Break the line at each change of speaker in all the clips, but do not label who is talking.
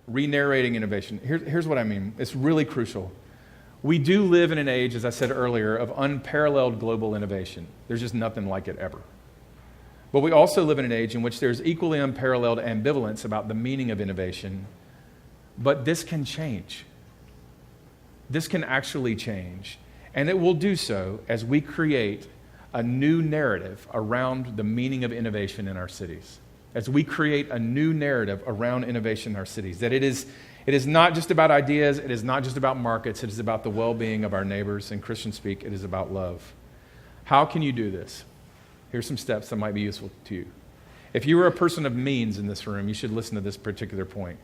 re-narrating innovation. Here's what I mean. It's really crucial. We do live in an age, as I said earlier, of unparalleled global innovation. There's just nothing like it ever. But we also live in an age in which there's equally unparalleled ambivalence about the meaning of innovation. But this can change. This can actually change. And it will do so as we create a new narrative around the meaning of innovation in our cities. As we create a new narrative around innovation in our cities. That it is not just about ideas, it is not just about markets, it is about the well-being of our neighbors. In Christian speak, it is about love. How can you do this? Here's some steps that might be useful to you. If you were a person of means in this room, you should listen to this particular point.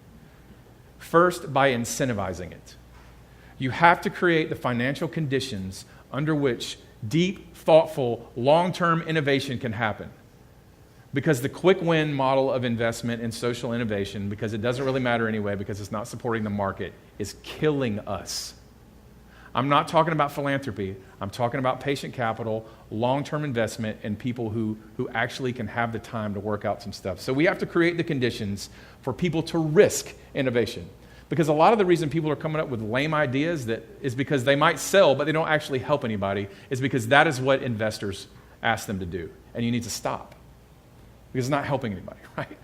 First, by incentivizing it. You have to create the financial conditions under which deep, thoughtful, long-term innovation can happen. Because the quick win model of investment in social innovation, because it doesn't really matter anyway, because it's not supporting the market, is killing us. I'm not talking about philanthropy. I'm talking about patient capital, long-term investment, and people who actually can have the time to work out some stuff. So we have to create the conditions for people to risk innovation. Because a lot of the reason people are coming up with lame ideas that is because they might sell, but they don't actually help anybody, is because that is what investors ask them to do. And you need to stop. Because it's not helping anybody, right?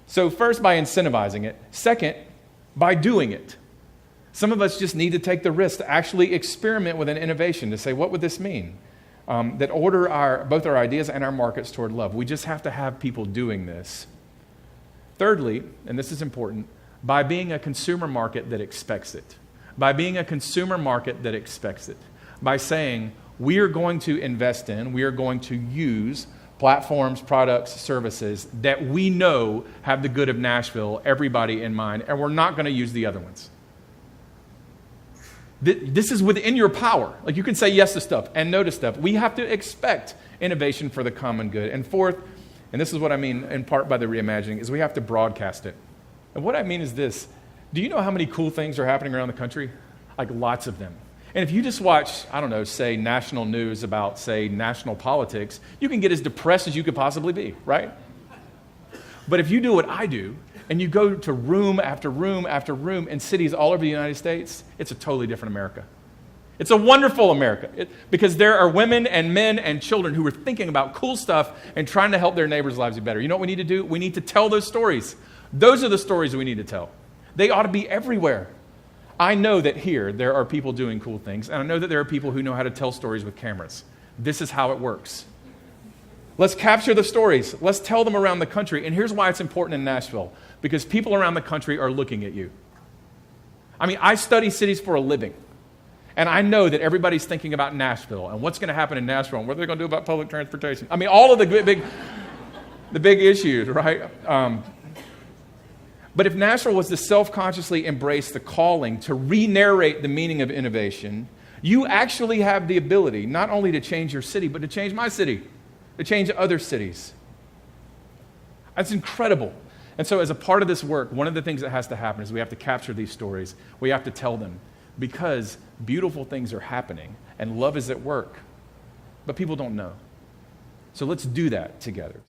So first, by incentivizing it. Second, by doing it. Some of us just need to take the risk to actually experiment with an innovation, to say, what would this mean? That order both our ideas and our markets toward love. We just have to have people doing this. Thirdly, and this is important, by being a consumer market that expects it. By being a consumer market that expects it. By saying, we are going to invest in, we are going to use platforms, products, services that we know have the good of Nashville, everybody in mind, and we're not going to use the other ones. This is within your power. Like, you can say yes to stuff and no to stuff. We have to expect innovation for the common good. And fourth, and this is what I mean in part by the reimagining, is we have to broadcast it. And what I mean is this. Do you know how many cool things are happening around the country? Like, lots of them. And if you just watch, I don't know, say national news about, say, national politics, you can get as depressed as you could possibly be, right? But if you do what I do, and you go to room after room after room in cities all over the United States, it's a totally different America. It's a wonderful America because there are women and men and children who are thinking about cool stuff and trying to help their neighbors' lives be better. You know what we need to do? We need to tell those stories. Those are the stories we need to tell. They ought to be everywhere. I know that here there are people doing cool things, and I know that there are people who know how to tell stories with cameras. This is how it works. Let's capture the stories. Let's tell them around the country. And here's why it's important in Nashville. Because people around the country are looking at you. I mean, I study cities for a living. And I know that everybody's thinking about Nashville and what's going to happen in Nashville and what they're going to do about public transportation. I mean, all of the big issues, right? But if Nashville was to self-consciously embrace the calling to re-narrate the meaning of innovation, you actually have the ability not only to change your city, but to change my city, to change other cities. That's incredible. And so as a part of this work, one of the things that has to happen is we have to capture these stories. We have to tell them because beautiful things are happening and love is at work, but people don't know. So let's do that together.